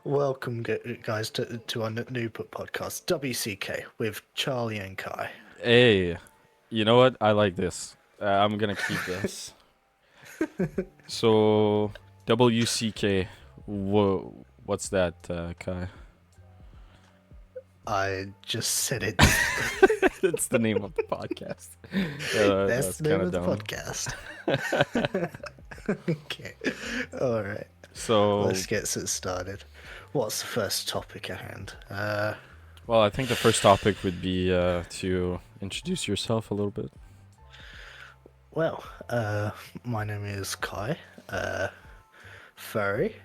Welcome, guys, to our new podcast, WCK, with Charlie and Kai. Hey, you know what? I like this. I'm gonna keep this. So, WCK. What's that, Kai? I just said it. That's the name of the podcast. That's That's the name kind of of the dumb. podcast. Okay. All right. So, Let's get it started. What's the first topic at hand? well, I think the first topic would be to introduce yourself a little bit. Well, my name is Kai, furry,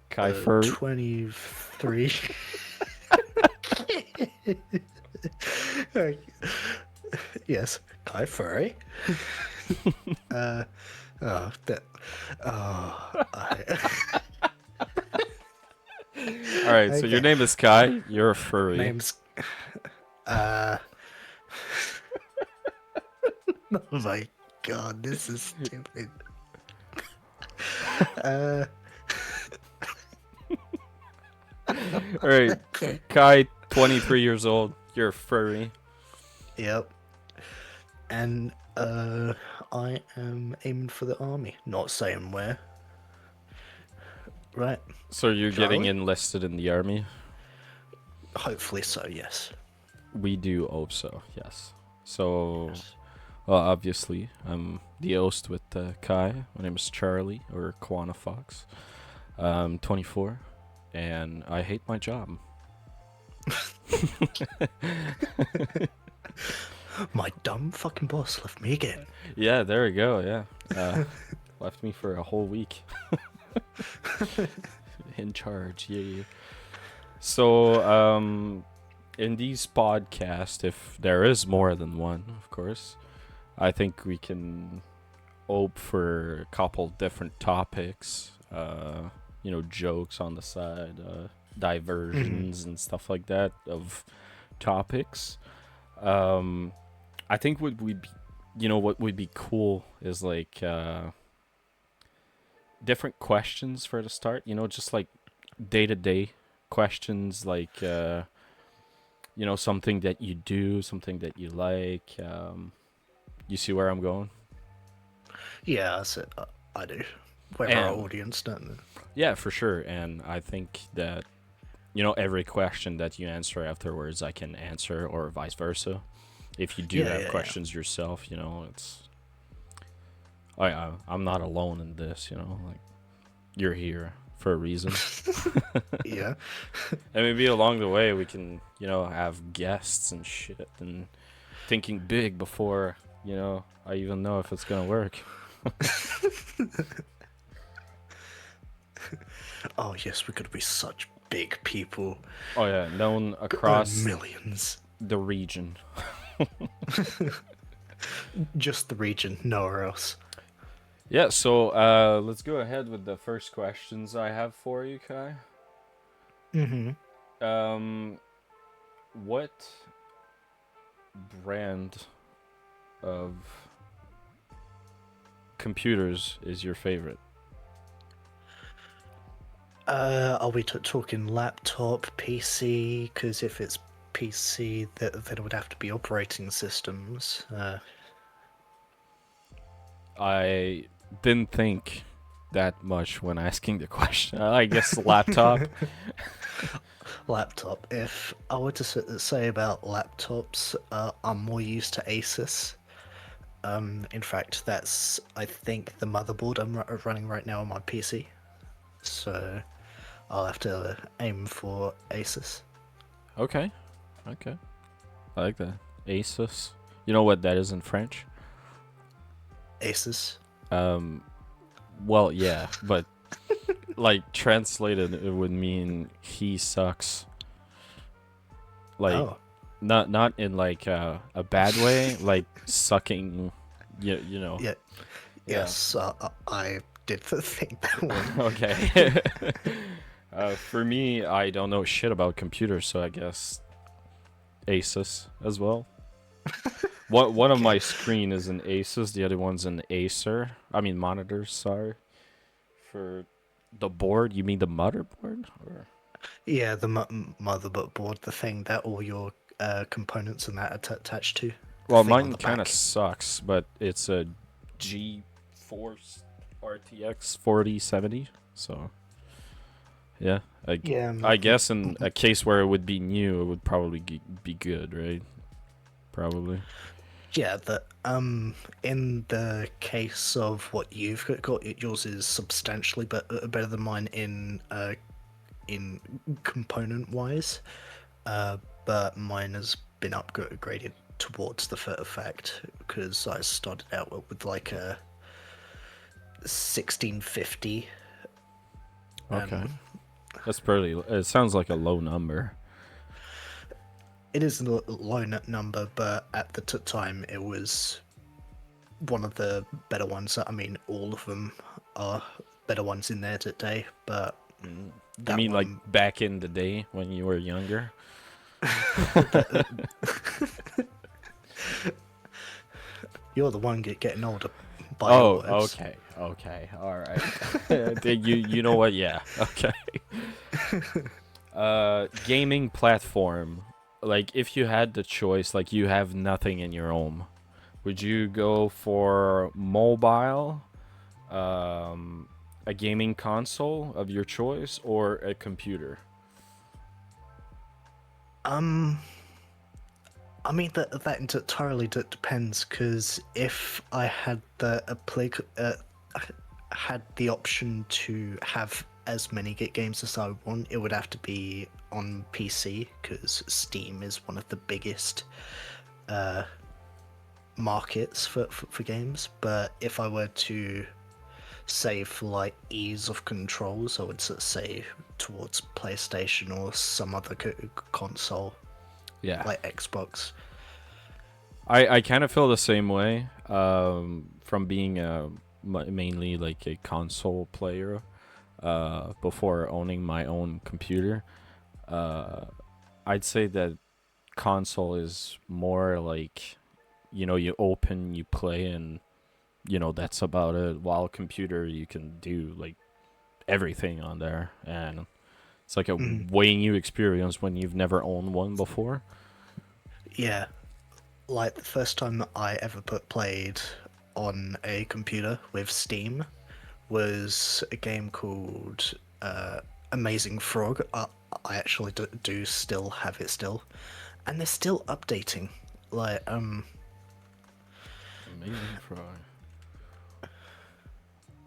Kai Furry. 23. Yes, Kai Furry. uh, oh, that. Oh, All right, so your okay. name is Kai. You're a furry. Name's. Uh, oh my god, this is stupid. Uh, All right, okay. Kai, 23 years old. You're a furry. Yep. And I am aiming for the army. Not saying where. Right. So you're getting Charlie? enlisted in the army? Hopefully so. Yes. We do hope so, yes. So, Yes. well, obviously, I'm the host with Kai. My name is Charlie, or Kwana Fox. I'm 24, and I hate my job. My dumb fucking boss left me again. Yeah, there we go, yeah. Left me for a whole week. In charge, yeah. So, in these podcasts, if there is more than one, of course, I think we can hope for a couple different topics. Jokes on the side, diversions and stuff like that of topics. I think what would be cool is like different questions for the start. Just like day to day questions, like something that you do, something that you like. You see where I'm going? Yeah, that's it. I do. Whether our And audience don't. yeah, for sure. And I think that every question that you answer afterwards, I can answer, or vice versa. If you do Yeah, have yeah, yeah. questions yourself, it's I'm not alone in this. Like you're here for a reason. Yeah. And maybe along the way we can, have guests and shit and thinking big before, I even know if it's gonna work. Oh yes, we're gonna be such big people. Oh yeah, known Earn across millions. the region. Just the region, nowhere else. Yeah, so let's go ahead with the first questions I have for you, Kai. Mm-hmm. Um, what brand of computers is your favorite? Are we talking laptop, PC? Because if it's PC, then it would have to be operating systems. I didn't think that much when asking the question. I guess laptop. Laptop. If I were to say about laptops, I'm more used to Asus. In fact, that's I think the motherboard I'm running right now on my PC. So I'll have to aim for Asus. Okay, okay, I like that. Asus. You know what that is in French? Asus. Um, well, yeah, but like translated, it would mean he sucks. Like Oh, not in like a bad way, like sucking. You know. yeah. Yeah. Yes, I did think that one. Okay. For me, I don't know shit about computers, so I guess Asus as well. One of my Okay. screen is an Asus, the other one's an Acer. I mean monitors, sorry. For The board? You mean the motherboard? Or... Yeah, the motherboard, the thing that all your components and that are attached to, the Well, thing on mine the kind of back. sucks, but it's a GeForce RTX 4070. So yeah, Yeah, I guess in a case where it would be new, it would probably be good, right? Probably. yeah. The in the case of what you've got, yours is substantially better than mine in component wise. But mine has been upgraded towards the fact because I started out with like a 1650 Okay, and that's pretty. It sounds like a low number. it is a low number, but at the time it was one of the better ones. I mean, all of them are better ones in there today, but You that mean like one, back in the day when you were younger? that, you're the one getting older by your Oh, words. okay, okay, all right. You know what? Yeah, okay. Gaming platform. Like, if you had the choice, like you have nothing in your home, would you go for mobile, um, a gaming console of your choice, or a computer? Um, I mean that entirely depends because if I had had the option to have as many games as I want, it would have to be on PC because Steam is one of the biggest markets for games. But if I were to say for like ease of controls, I would say towards PlayStation or some other console Yeah, like Xbox. I kind of feel the same way. From being mainly like a console player, before owning my own computer, uh, I'd say that console is more like, you open, you play, and that's about it. While computer, you can do like everything on there, and it's like a Mhm. way new experience when you've never owned one before. Yeah, like the first time that I ever played on a computer with Steam was a game called Amazing Frog. I actually do still have it still, and they're still updating. Like Amazing fry.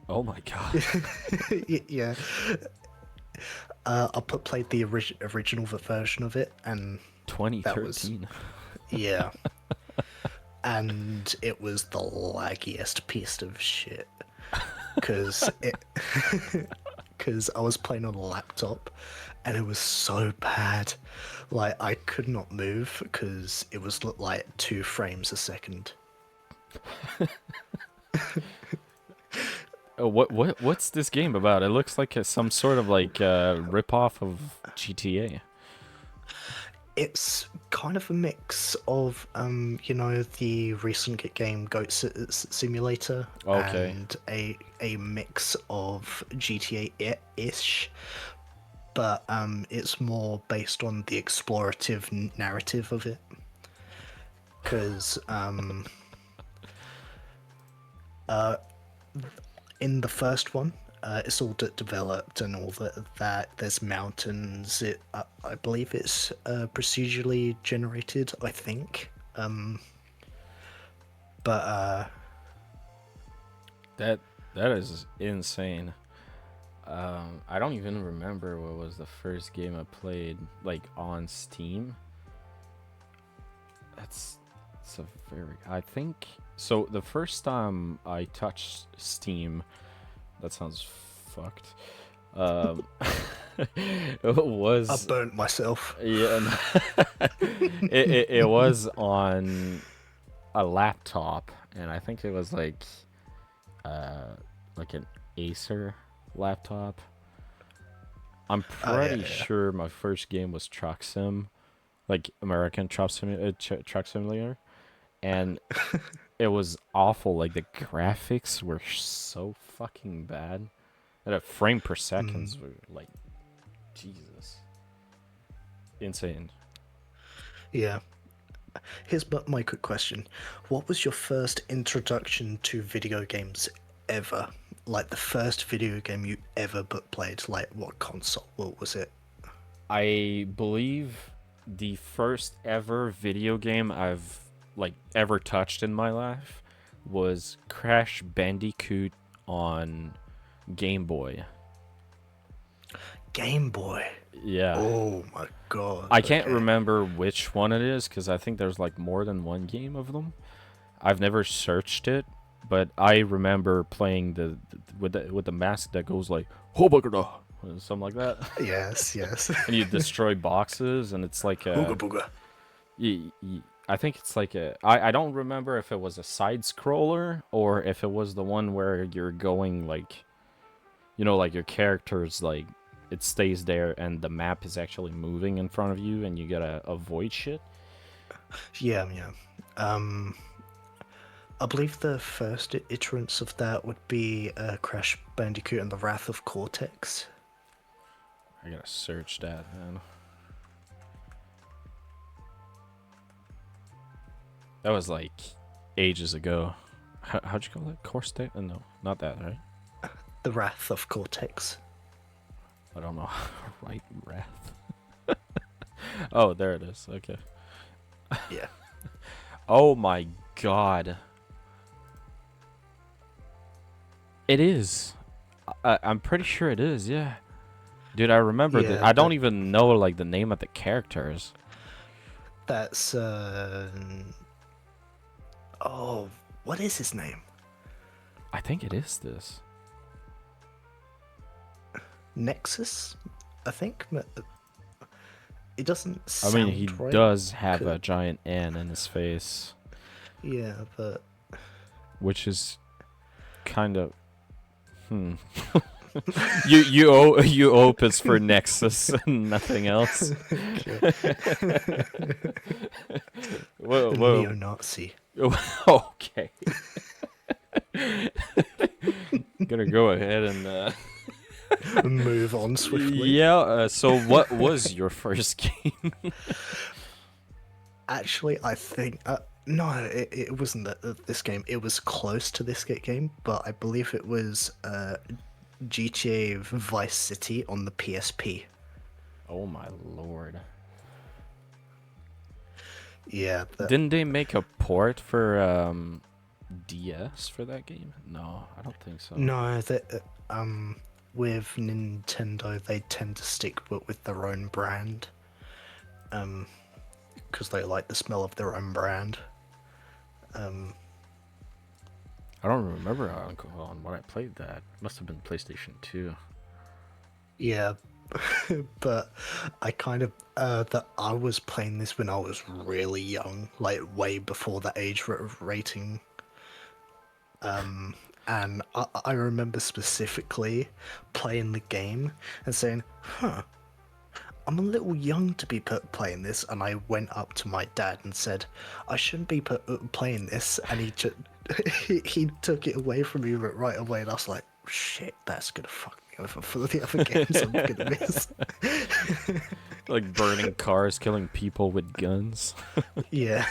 Oh my god. yeah, I played the original version of it, and that was 2013. yeah, and it was the laggiest piece of shit because it because I was playing on a laptop and it was so bad. Like I could not move because it was like 2 frames a second. Oh, what's this game about? It looks like some sort of like rip off of GTA. It's kind of a mix of the recent game Goat Simulator Okay. and a mix of GTA ish, but it's more based on the explorative narrative of it. Because in the first one, it's all developed and all that. There's mountains. I believe it's procedurally generated. I think, but That that is insane. I don't even remember what was the first game I played like on Steam. That's a very I think so the first time I touched Steam, that sounds fucked. Um it I was burnt myself. yeah, it was on a laptop, and I think it was uh like an Acer laptop. I'm Oh yeah, pretty yeah. sure my first game was Truck Sim, like American Truck Simulator, and it was awful. Like the graphics were so fucking bad. And a frame per Mm, seconds were like Jesus, insane. yeah. Here's my quick question. What was your first introduction to video games ever? Like the first video game you ever but played? Like what console? What was it? I believe the first ever video game I've like ever touched in my life was Crash Bandicoot on Game Boy. Game Boy. Yeah. Oh my god. I can't Okay. remember which one it is because I think there's like more than one game of them. I've never searched it, but I remember playing with the mask that goes like "Hobagada," something like that, Yes, yes. and you destroy boxes, and it's like Hooga a. booga. I think it's like a. I don't remember if it was a side scroller or if it was the one where you're going like, like your character's like it stays there and the map is actually moving in front of you and you gotta avoid shit. Yeah, yeah. Um, I believe the first iterants of that would be Crash Bandicoot and the Wrath of Cortex. I gotta search that, man. That was like ages ago. How'd you call that? Course day? No, not that, right? The Wrath of Cortex. I don't know. Right, wrath. Oh, there it is. Okay. Yeah. Oh my god. It is. I'm pretty sure it is. Yeah, dude. I remember that. Yeah, I don't even know like the name of the characters. that's oh, what is his name? I think it is this. Nexus, I think. It doesn't I mean, he sound right. does have a Could, giant N in his face, yeah, but which is kind of you opus for Nexus and nothing else. Whoa, whoa. neo-Nazi. Okay. Gonna go ahead and Move on swiftly. yeah. So, what was your first game? Actually, I think no, it wasn't this game. It was close to this game, but I believe it was GTA Vice City on the PSP. Oh my lord! Yeah, Didn't they make a port for DS for that game? No, I don't think so. no, that with Nintendo they tend to stick with their own brand, because they like the smell of their own brand. I don't remember on what I played that. Must have been PlayStation 2. Yeah, but I kind of that I was playing this when I was really young, like way before the age rating. And I remember specifically playing the game and saying, "Huh, I'm a little young to be playing this." And I went up to my dad and said, "I shouldn't be playing this," and he just he took it away from me right away, and I was like, "Shit, that's gonna fuck me over for the other games I'm gonna miss." Like burning cars, killing people with guns. Yeah.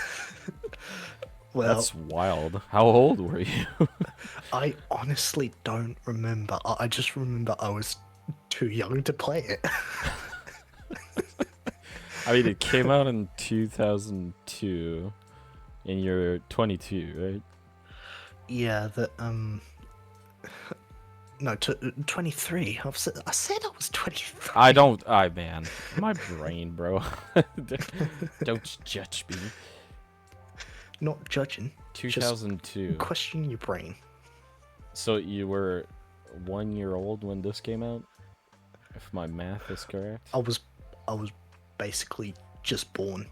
Well, That's wild. How old were you? I honestly don't remember. I just remember I was too young to play it. I mean, it came out in 2002, and you're 22, right? Yeah, no, 23. I said I was 23. Man, my brain, bro. Don't judge me. Not judging, just 2002. question your brain. So you were 1 year old when this came out, if my math is correct. I was basically just born.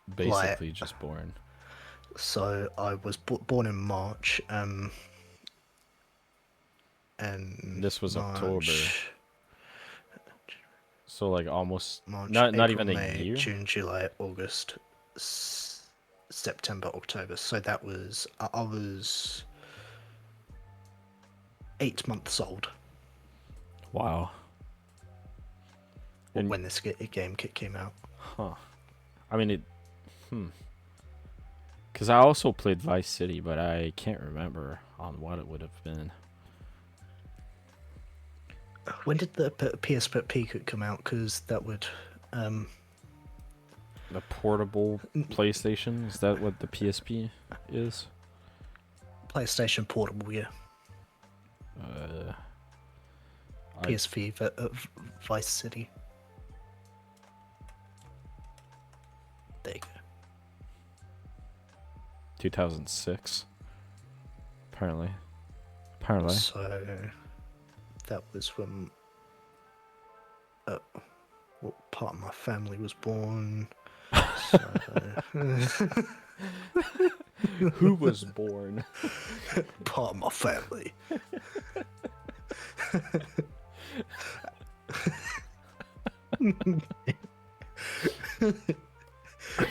Like, Basically, just born. so I was born in March, and This was October, March, so like almost March, not April, even a May, year. June, July, August, September, October. So that was I was 8 months old. Wow. And when this game came out. huh. I mean it. Hmm. Because I also played Vice City, but I can't remember on what it would have been. When did the PSP come out? Because that would, um, The portable PlayStation? Is that what the PSP is? PlayStation Portable, yeah. Uh, I PSV, Vice City. There you go. 2006. Apparently. Apparently. So that was when what part of my family was born. So, Who was born? part of my family.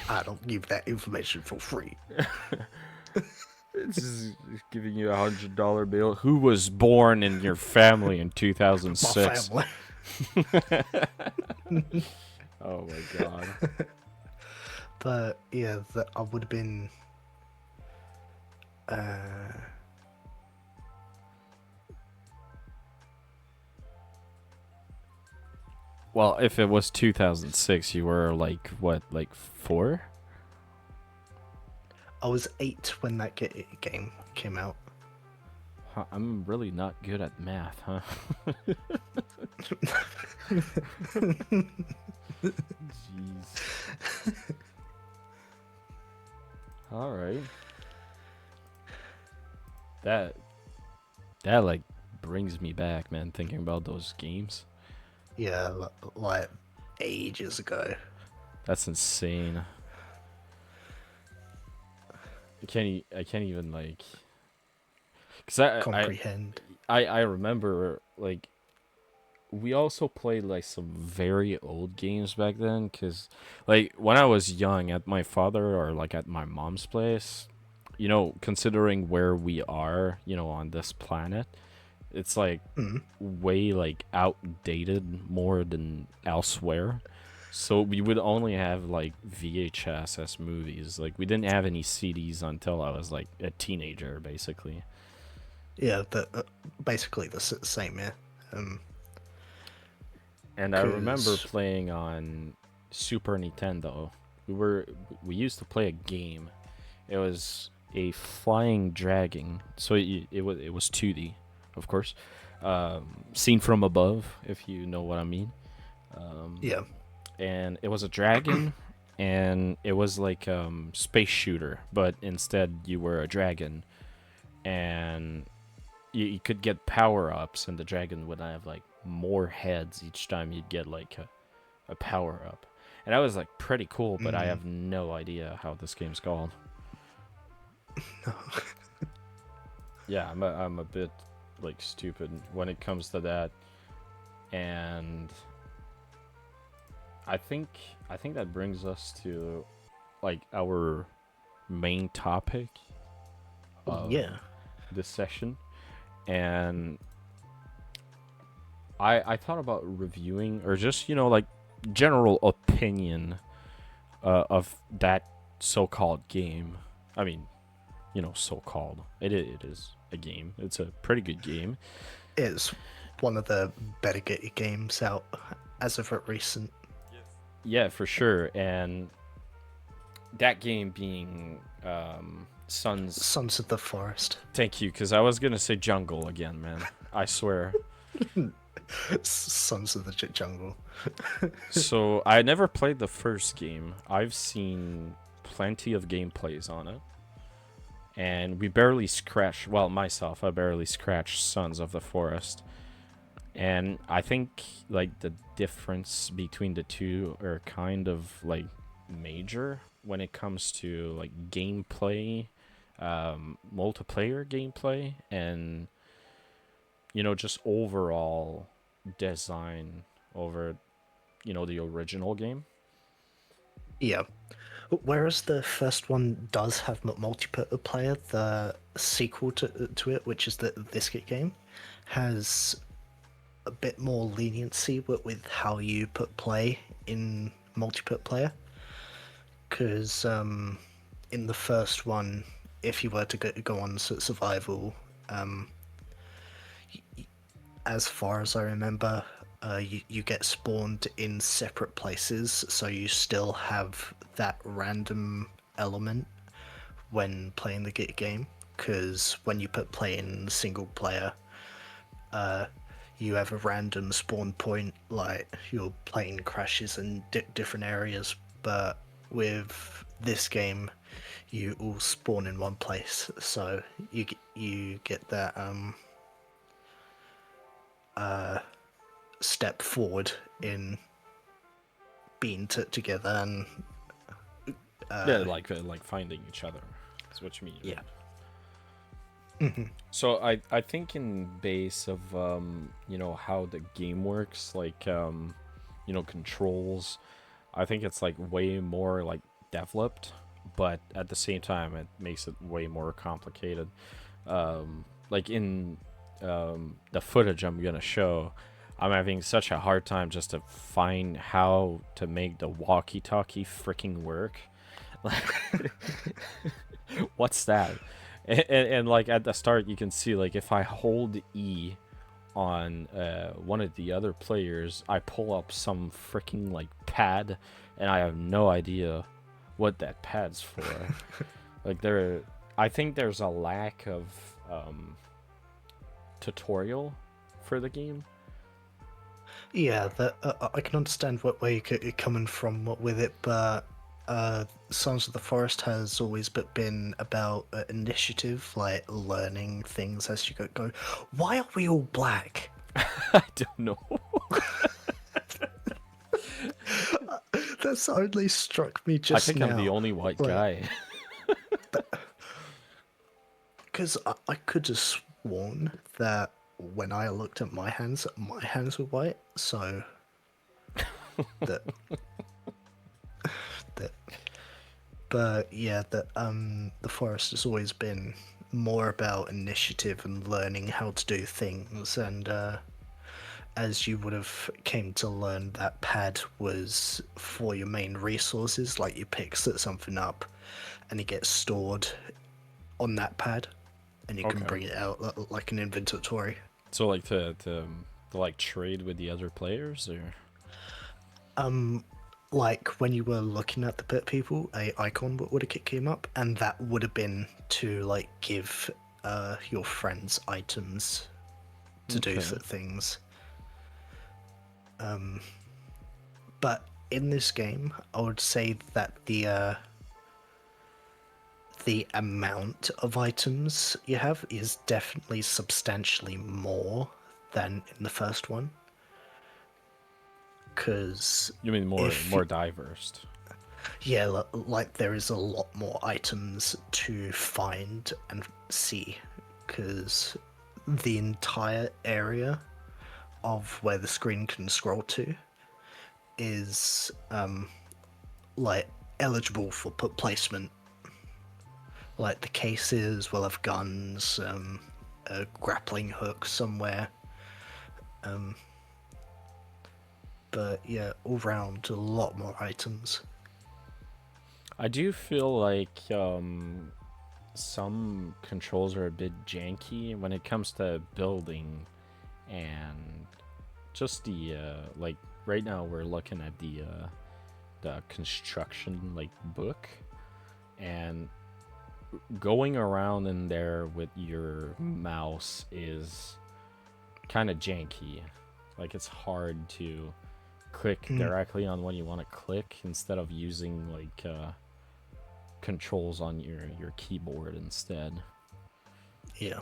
I don't give that information for free. This is giving you $100 bill. Who was born in your family in My 2006? family. Oh my god. But yeah, that I would have been. Well, if it was 2006, you were like what, like 4? I was 8 when that game came out. Huh, I'm really not good at math, huh? Jeez. All right. That like brings me back, man, thinking about those games. Yeah, like ages ago. That's insane. I can't even like, cuz Comprehend. I remember like we also played like some very old games back then, cuz like when I was young at my father or like at my mom's place, you know, considering where we are, you know, on this planet, it's like Mm. way like outdated more than elsewhere. So we would only have like VHS as movies. Like we didn't have any CDs until I was like a teenager, basically. Yeah, basically the same. Yeah. And I remember Because playing on Super Nintendo. We used to play a game. It was a flying dragon. So it was 2D, of course. Seen from above, if you know what I mean. yeah, And it was a dragon, and it was like space shooter, but instead you were a dragon, and you could get power ups, and the dragon would have like more heads each time you'd get like a power up. And that was like pretty cool, but I have no idea how this game's called. Yeah, I'm a bit like stupid when it comes to that, and I think that brings us to like our main topic of yeah, this session, and I thought about reviewing or just, you know, like general opinion of that so-called game. I mean, you know, so-called. It is a game. It's a pretty good game. it's one of the better games out as of recent. Yeah, for sure. And that game being Sons. Sons of the Forest. Thank you, because I was gonna say Jungle again, man. I swear. Sons of the Jungle. So I never played the first game. I've seen plenty of gameplays on it, and we barely scratched. Well, myself, I barely scratched Sons of the Forest, and I think like the difference between the two are kind of like major when it comes to like gameplay, multiplayer gameplay, and you know, just overall design over, you know, the original game. Yeah. Whereas the first one does have multiplayer, the sequel to it, which is the Biscuit game, has a bit more leniency with how you put play in multiplayer. Because in the first one, if you were to go on survival, um, as far as I remember, you get spawned in separate places, so you still have that random element when playing the game. Because when you put play in single player, you have a random spawn point, like your plane crashes in different areas. But with this game, you all spawn in one place, so you get that step forward in being together, and Yeah, like finding each other. That's what you mean, yeah. right? So I think in base of how the game works, like controls, I think it's like way more like developed, but at the same time it makes it way more complicated. Like in the footage I'm gonna show, I'm having such a hard time just to find how to make the walkie-talkie freaking work. What's that? And like at the start, you can see like if I hold E on one of the other players, I pull up some freaking like pad, and I have no idea what that pad's for. Like I think there's a lack of tutorial for the game. Yeah, that I can understand where you're coming from with it, but Sons of the Forest has always been about initiative, like learning things as you go. Why are we all black? I don't know. That's only struck me I just think I'm the now. only white Like, guy. because I could have sworn that when I looked at my hands were white, so that that but yeah, the forest has always been more about initiative and learning how to do things, and as you would have came to learn, that pad was for your main resources, like you pick something up and it gets stored on that pad, and you can Okay. bring it out like an inventory. So like to like trade with the other players or Like when you were looking at the pit people, a icon would have came up, and that would have been to like give your friends items to do okay. things. But in this game, I would say that the amount of items you have is definitely substantially more than in the first one. Because You mean if more diverse? yeah, like there is a lot more items to find and see, because the entire area of where the screen can scroll to is like eligible for put placement. Like the cases will have guns, a grappling hook somewhere, but yeah, all round a lot more items. I do feel like some controls are a bit janky when it comes to building and just the like right now we're looking at the construction like book, and going around in there with your mouse is kind of janky. Like it's hard to click Mm, directly on what you want to click instead of using like controls on your keyboard instead. yeah.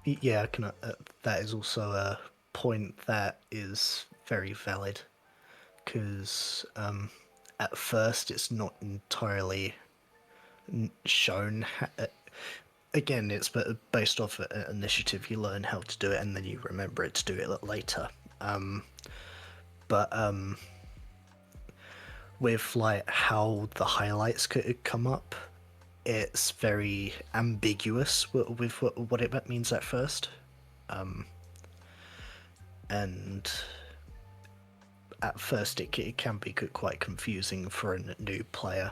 Yeah, I can, that is also a point that is very valid, because at first it's not entirely shown. Again, it's based off initiative. You learn how to do it, and then you remember it to do it later. But with like how the highlights could come up, it's very ambiguous with what it means at first. and at first it can be quite confusing for a new player.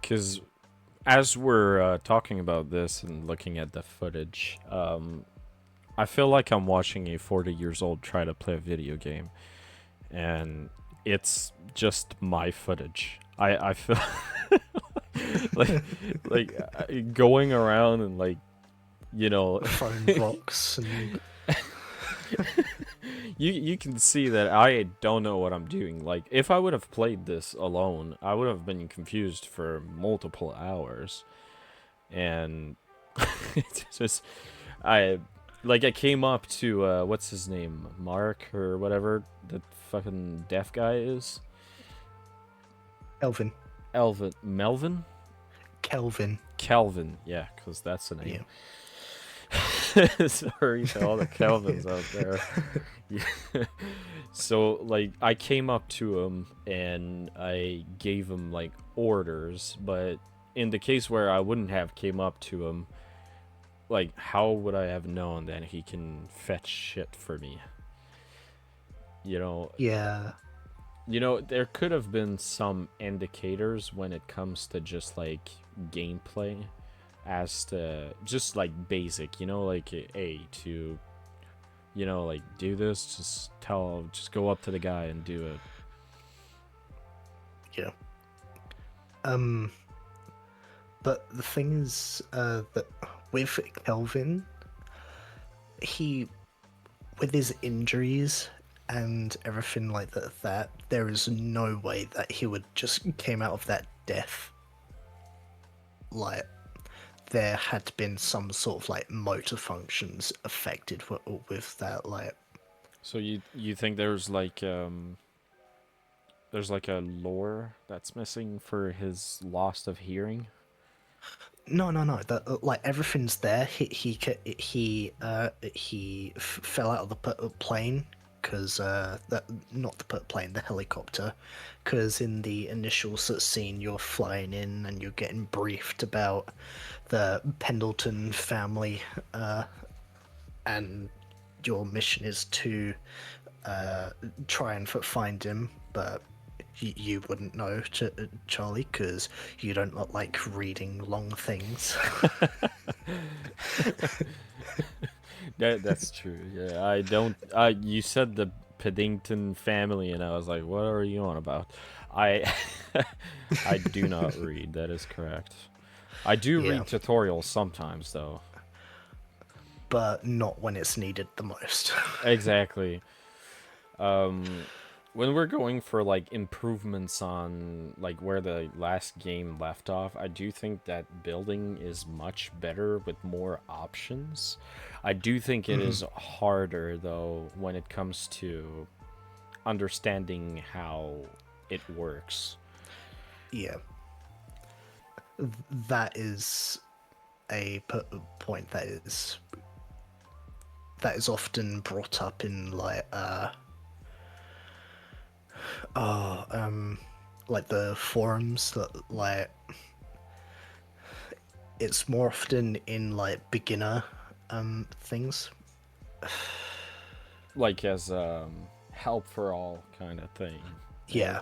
Because as we're talking about this and looking at the footage, I feel like I'm watching a 40 years old try to play a video game, and it's just my footage. I feel like going around and like, you know, Throwing rocks and you can see that I don't know what I'm doing. Like, if I would have played this alone, I would have been confused for multiple hours, and it's just I I came up to what's his name, Mark or whatever the fucking deaf guy is. Kelvin. Melvin, Kelvin. Calvin, yeah, because that's the Yeah. name. Sorry to all the Calvins out there. Yeah. So like I came up to him and I gave him like orders, but in the case where I wouldn't have came up to him, like how would I have known that he can fetch shit for me? You know, Yeah. there could have been some indicators when it comes to just like gameplay as to just like basic, like a to like do this, just go up to the guy and do it. Yeah. But the thing is, that with Kelvin, he, with his injuries and everything like that, there is no way that he would just came out of that death. Like, there had been some sort of like motor functions affected with that. Like, So you think there's like a lore that's missing for his loss of hearing? no, no, no. That like everything's there. He fell out of the plane because that not the plane, the helicopter, because in the initial sort of scene you're flying in and you're getting briefed about the Pendleton family, and your mission is to try and find him, but you wouldn't know, Charlie, because you don't like reading long things. That's true. Yeah, I don't. You said the Paddington family, and I was like, "What are you on about?" I I do not read. That is correct. I do Yeah, read tutorials sometimes, though. but not when it's needed the most. Exactly. When we're going for like improvements on like where the last game left off, I do think that building is much better with more options. I do think it is harder though when it comes to understanding how it works. Yeah, that is a point that is often brought up in like the forums, that like it's more often in like beginner things. Like as help for all kind of thing, right? Yeah,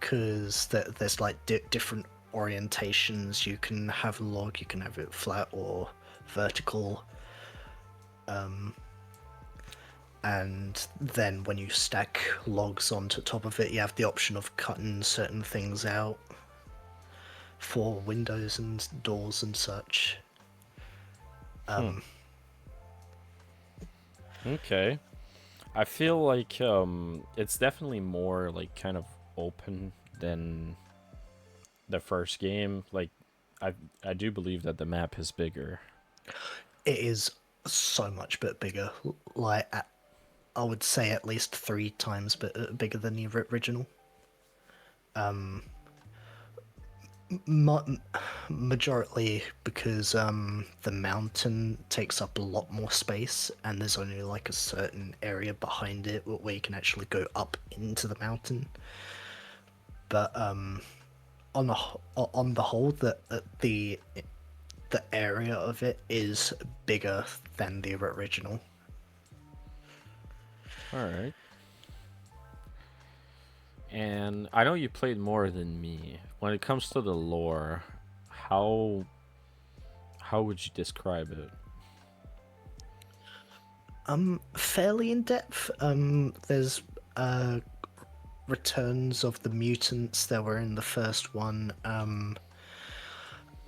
because there's like different orientations. You can have log, you can have it flat or vertical, and then when you stack logs onto top of it, you have the option of cutting certain things out for windows and doors and such. Okay. I feel like it's definitely more like kind of open than the first game. Like I do believe that the map is bigger. It is so much bit bigger. Like I would say at least 3 times bigger than the original. Majority because the mountain takes up a lot more space, and there's only like a certain area behind it where you can actually go up into the mountain. But on the whole, the the area of it is bigger than the original. All right. And I know you played more than me. When it comes to the lore, how how would you describe it? Fairly in depth. There's returns of the mutants that were in the first one.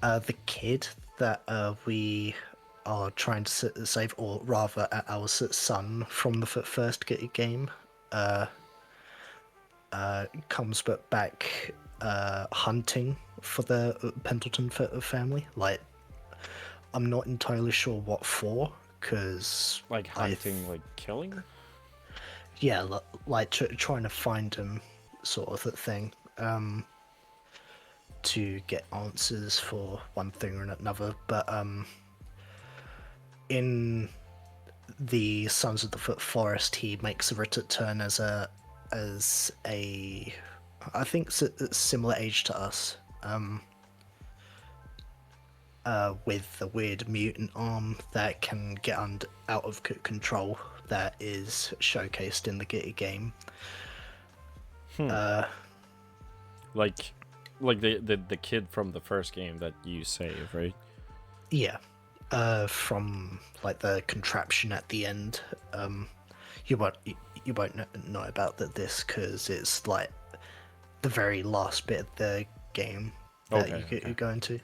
The kid that we are trying to save, or rather, our son from the first game, comes but back hunting for the Pendleton family. Like, I'm not entirely sure what for, because Like hunting, like killing? yeah, like trying to find him, sort of a thing. To get answers for one thing or another, but in the Sons of the Forest, he makes a return as a I think similar age to us, with a weird mutant arm that can get out of control. That is showcased in the game. Like like the kid from the first game that you save, right? Yeah, from like the contraption at the end. You won't you won't know about this because it's like the very last bit of the game that Okay, you okay. go into.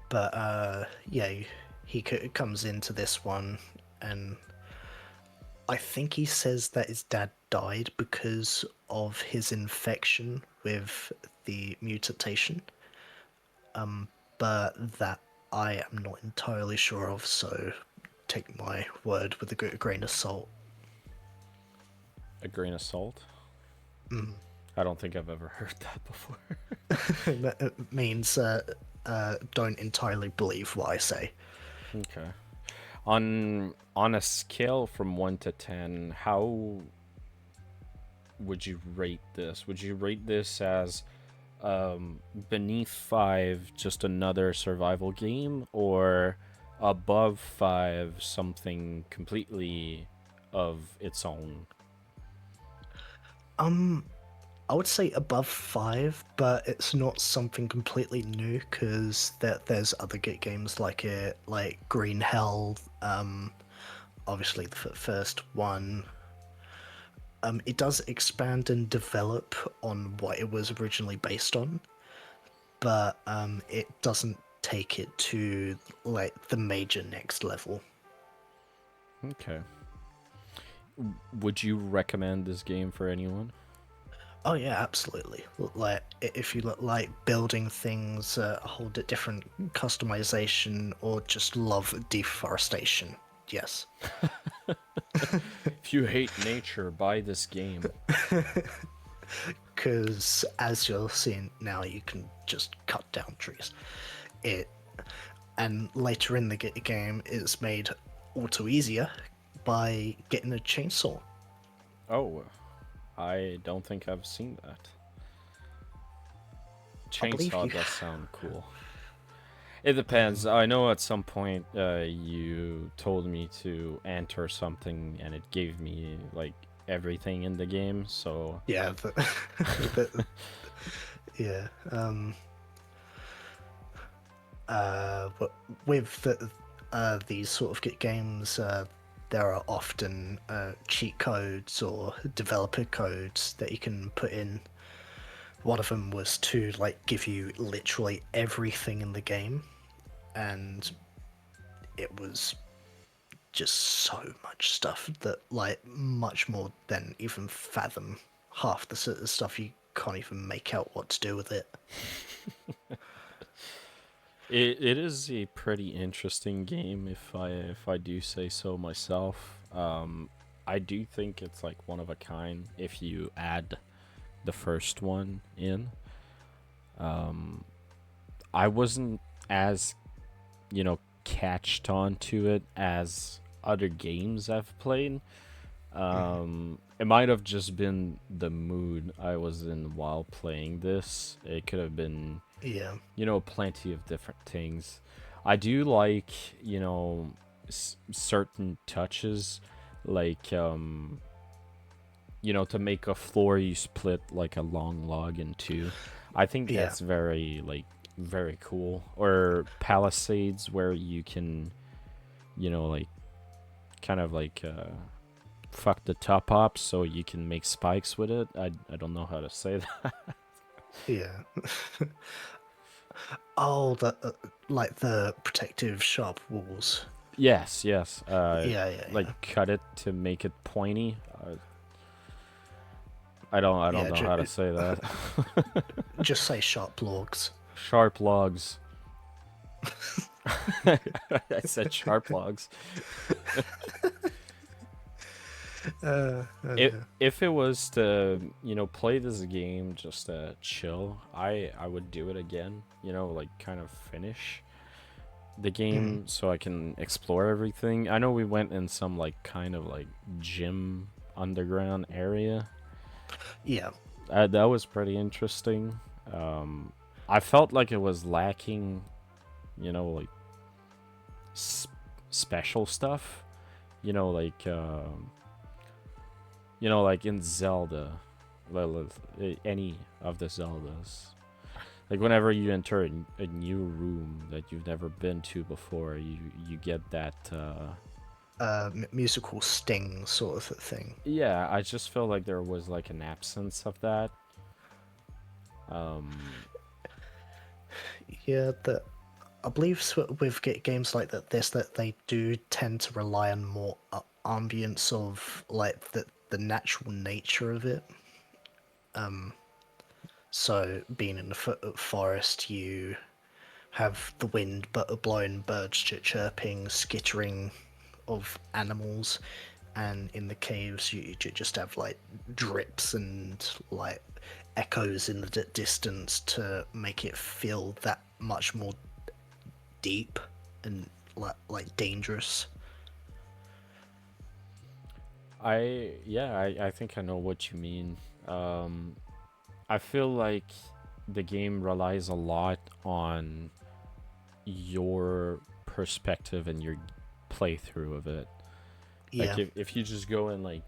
But yeah, he comes into this one, and I think he says that his dad died because of his infection with the mutation. But that I am not entirely sure of, so take my word with a grain of salt. A grain of salt. I don't think I've ever heard that before. That means don't entirely believe what I say. Okay. On a scale from 1 to 10, how would you rate this? Would you rate this as beneath 5, just another survival game, or above 5, something completely of its own? I would say above 5, but it's not something completely new because there's other games like it, like Green Hell. Obviously the first one. It does expand and develop on what it was originally based on, but it doesn't take it to like the major next level. Okay. Would you recommend this game for anyone? Oh yeah, absolutely. Like if you look like building things, hold different customization, or just love deforestation, yes. If you hate nature, buy this game. Because as you're seeing now, you can just cut down trees. It and later in the game, it's made all too easier by getting a chainsaw. Oh, I don't think I've seen that. I believe Chainsaw you. does sound cool. It depends. I know at some point you told me to enter something and it gave me like everything in the game, so Yeah, the, yeah. But with these sort of games, there are often cheat codes or developer codes that you can put in. One of them was to like give you literally everything in the game, and it was just so much stuff that like much more than even fathom. Half the sort of stuff you can't even make out what to do with it. it is a pretty interesting game if I do say so myself. I do think it's like one of a kind if you add the first one in. I wasn't as, catched on to it as other games I've played. It might have just been the mood I was in while playing this. It could have been, Yeah, plenty of different things. I do like, certain touches, like, to make a floor you split like a long log in two. I think yeah, that's very, like, very cool. Or palisades where you can, like, kind of like, fuck the top up so you can make spikes with it. I don't know how to say that. yeah. Oh, like the protective sharp walls. Yes, yes. Yeah, yeah, Like yeah. cut it to make it pointy. I don't Yeah, know how to say that. just say sharp logs. Sharp logs. I said sharp logs. Yeah. If it was to, play this game just to chill, I would do it again. Like kind of finish the Mm, game so I can explore everything. I know we went in some like kind of like gym underground area. yeah, That was pretty interesting. Um, I felt like it was lacking, like s- special stuff. You know, like um, like in Zelda, well, any of the Zeldas. Like whenever you enter a new room that you've never been to before, you get that. musical sting sort of thing. Yeah, I just felt like there was like an absence of that. Um, Yeah, that I believe with games like this that they do tend to rely on more ambience of like the natural nature of it. So being in the forest, you have the wind but blowing, birds chirping, skittering of animals, and in the caves you just have like drips and like echoes in the distance to make it feel that much more deep and like dangerous. I think I know what you mean. Um, I feel like the game relies a lot on your perspective and your playthrough of it. Like Yeah. if you just go in like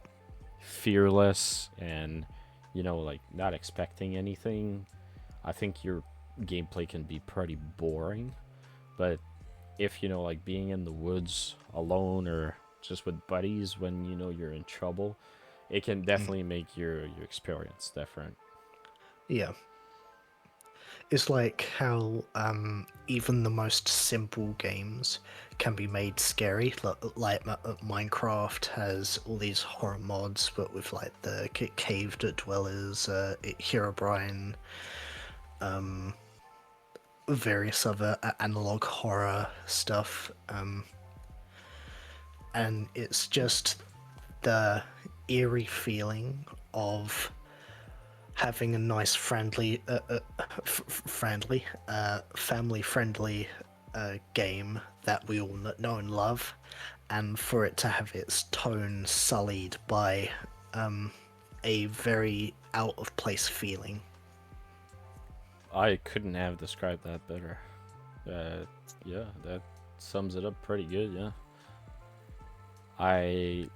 fearless and like not expecting anything, I think your gameplay can be pretty boring. But if like being in the woods alone or just with buddies when you're in trouble, it can Mm. definitely make your experience different. Yeah. It's like how even the most simple games can be made scary. Like Minecraft has all these horror mods, but with like the cave dwellers, Herobrine, various other analog horror stuff, and it's just the eerie feeling of having a nice, family-friendly game that we all know and love, and for it to have its tone sullied by a very out of place feeling. I couldn't have described that better. uh, yeah, that sums it up pretty good. Yeah, i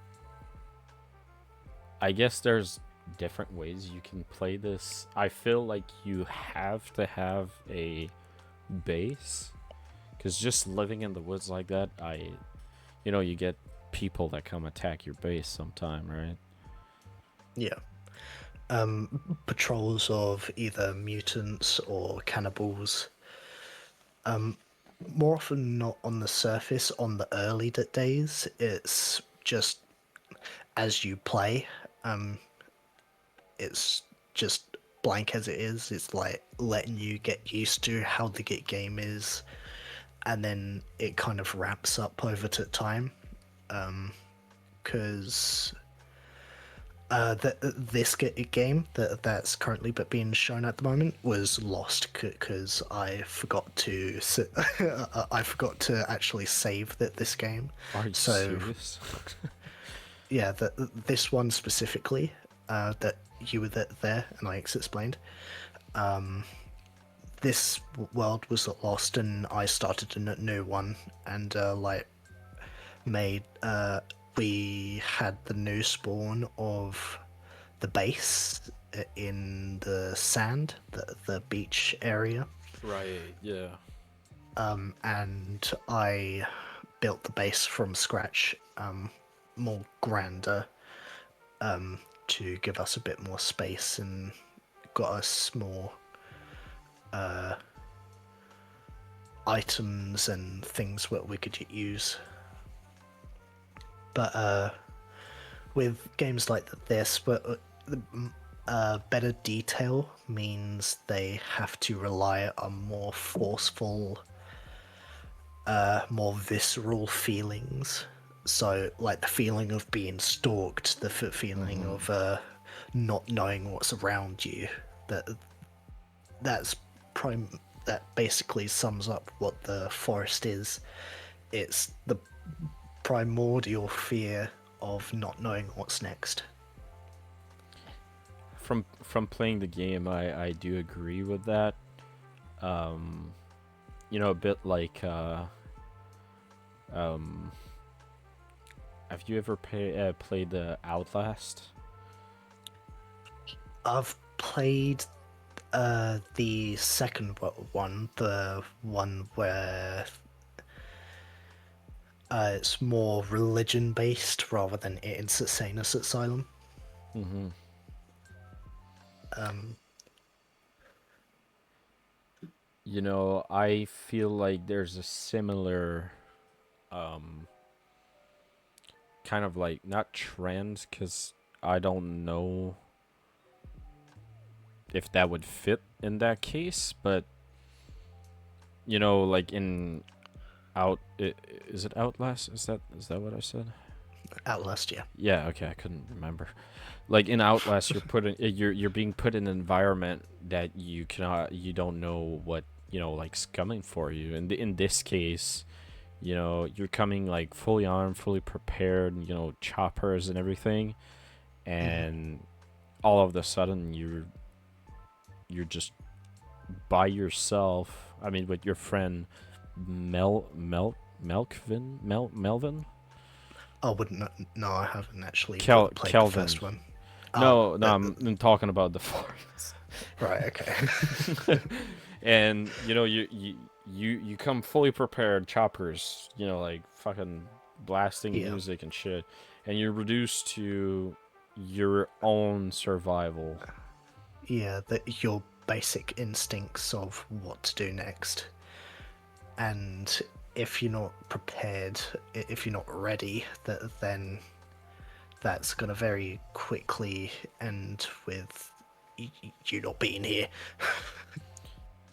I guess there's different ways you can play this. I feel like you have to have a base, because just living in the woods like that, you get people that come attack your base sometime, right? Yeah. Patrols of either mutants or cannibals. More often not on the surface on the early days. It's just as you play, it's just blank as it is. It's like letting you get used to how the game is, and then it kind of ramps up over to time. Because this game that's currently but being shown at the moment was lost because I forgot to I forgot to actually save this game. Are you So serious? yeah, this one specifically, that you were there and I explained. This world was lost, and I started a new one, and like made. We had the new spawn of the base in the sand, the beach area, Right. Yeah. and I built the base from scratch, more grander, to give us a bit more space and got us more items and things that we could use. But with games like this, but better detail means they have to rely on more forceful, more visceral feelings. So, like the feeling of being stalked, the feeling Mm-hmm. of not knowing what's around you. That that's prime. That basically sums up what the forest is. It's the primordial fear of not knowing what's next. From playing the game, I do agree with that. Um, a bit like um, have you ever played the Outlast? I've played the second one, the one where it's more religion based rather than insane asylum. Mm-hmm. Um, I feel like there's a similar um kind of like not trends because I don't know if that would fit in that case, but like in is it Outlast? Is that what I said? Outlast, yeah. Yeah, okay, I couldn't remember. Like in Outlast, you're being put in an environment that you don't know what like's coming for you. And in this case, you're coming like fully armed, fully prepared, choppers and everything, Hmm. and all of a sudden you're just by yourself. I mean, with your friend Melvin, I wouldn't no, I haven't actually played the Kelvin. first one. Oh, No, no, I'm talking about the forest. right, okay. And you come fully prepared, choppers, like fucking blasting Yeah, music and shit, and you're reduced to your own survival. yeah, that your basic instincts of what to do next. And if you're not prepared, if you're not ready, then that's gonna very quickly end with you not being here.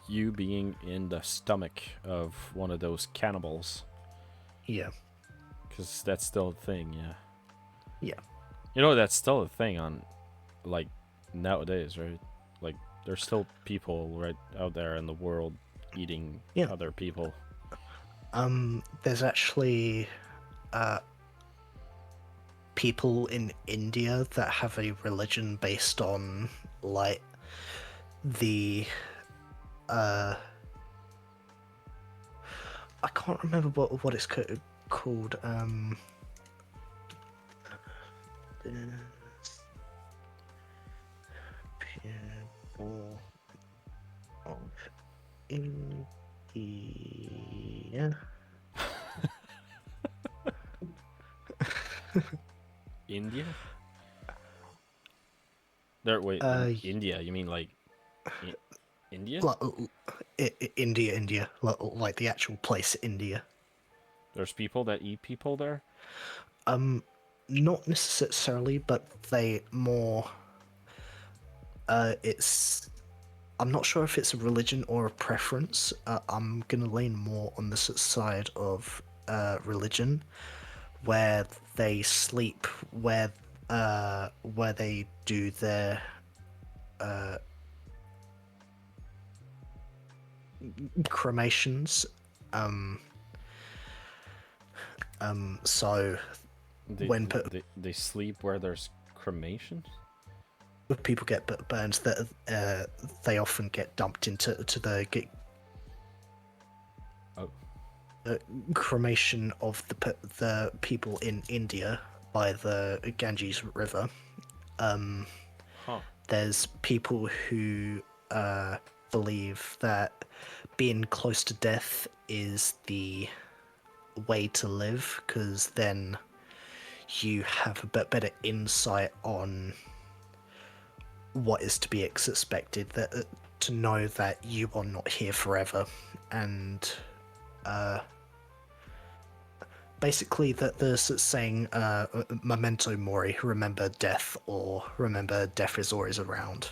You being in the stomach of one of those cannibals, Yeah, because that's still a thing. Yeah, yeah, that's still a thing on like nowadays, right? Like there's still people right out there in the world eating yeah. other people. There's actually people in India that have a religion based on like the uh I can't remember what it's called. People of India. India? There, wait, in Uh, India? You mean like I- India? like, India, like the actual place, India. There's people that eat people there. Not necessarily, but they more. It's. I'm not sure if it's a religion or a preference. I'm gonna lean more on the side of religion, where they sleep, where they do their cremations. So They when they sleep where there's cremation. people get burned, that they often get dumped into Oh, cremation of the people in India by the Ganges River. huh. There's people who believe that being close to death is the way to live, because then you have a bit better insight on what is to be expected, that to know that you are not here forever, and basically that there's saying memento mori, remember death, or remember death is always around.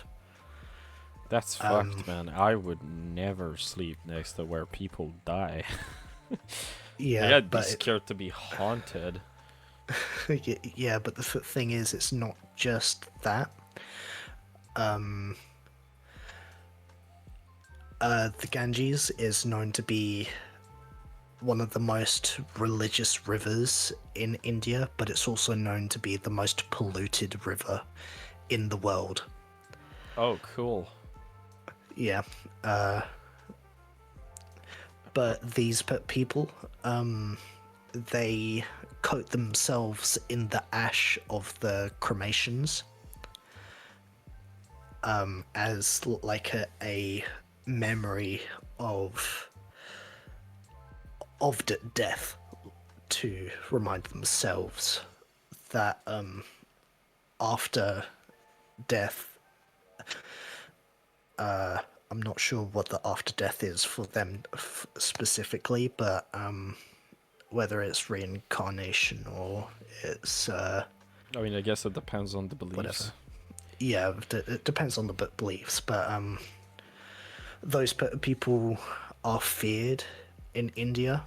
That's fucked, man. I would never sleep next to where people die. Like, Yeah, I'd be but scared to be haunted. yeah, but the thing is, it's not just that. The Ganges is known to be one of the most religious rivers in India, but it's also known to be the most polluted river in the world. Oh, cool. Yeah, but these people, they coat themselves in the ash of the cremations, as like a memory of death, to remind themselves that after death, I'm not sure what the after death is for them specifically, but whether it's reincarnation or it's I mean, I guess it depends on the whatever. beliefs. Yeah, it depends on the beliefs, but those people are feared in India,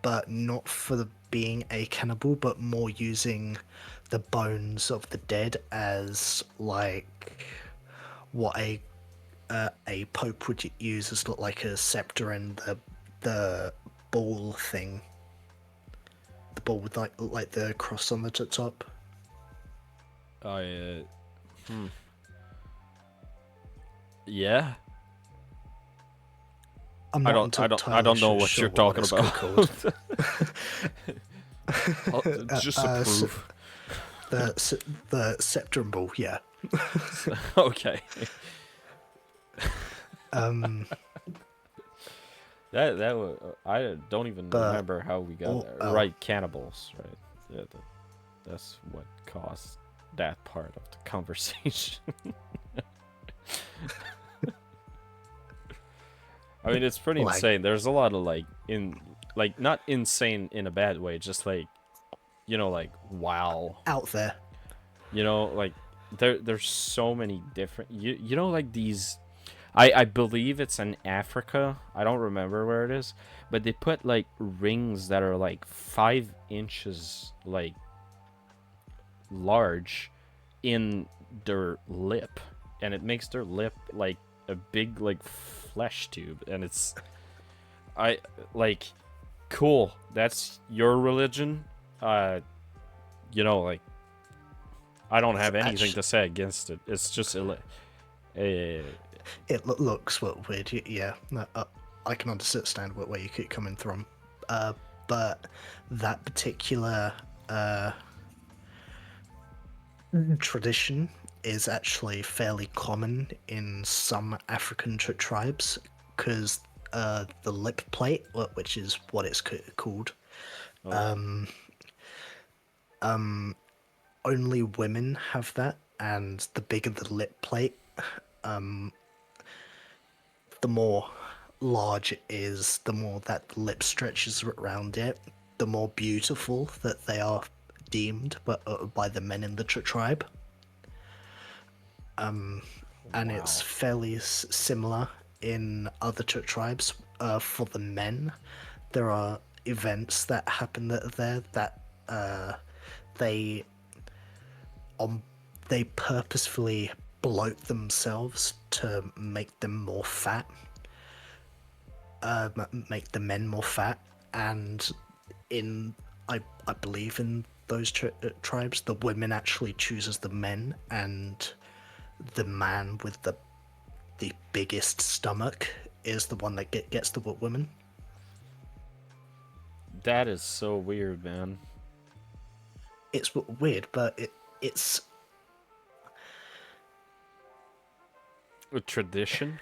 but not for being a cannibal, but more using the bones of the dead as like what a pope would use as like a scepter, and the ball thing, the ball with like the cross on the top. I yeah. I'm I not don't I don't I entirely don't know what sure you're what talking it's about. called. Just to prove. The scepter and ball, yeah. Okay. Um, I don't even but remember how we got oh, there. oh Right, cannibals, right? Yeah, that's what caused that part of the conversation. I mean, it's pretty like insane. There's a lot of like not insane in a bad way, just like like wow. out there. Like there's so many different like these I believe it's in Africa. I don't remember where it is, but they put like rings that are like 5 inches like large in their lip, and it makes their lip like a big like flesh tube, and it's I like cool. That's your religion. Like I don't have anything Actually, to say against it. It's just it looks weird. Yeah, no, I can understand where you keep coming from. But that particular tradition is actually fairly common in some African tribes, because the lip plate, which is what it's called, oh, only women have that, and the bigger the lip plate, the more large it is, the more that the lip stretches around it, the more beautiful that they are deemed, but by the men in the tribe. And it's wow. fairly similar in other tribes. For the men, there are events that happen there that they um they purposefully bloat themselves to make them more fat, make the men more fat, and in I believe in those tribes, the women actually chooses the men, and the man with the biggest stomach is the one that gets the women. That is so weird, man. It's weird, but it's A tradition.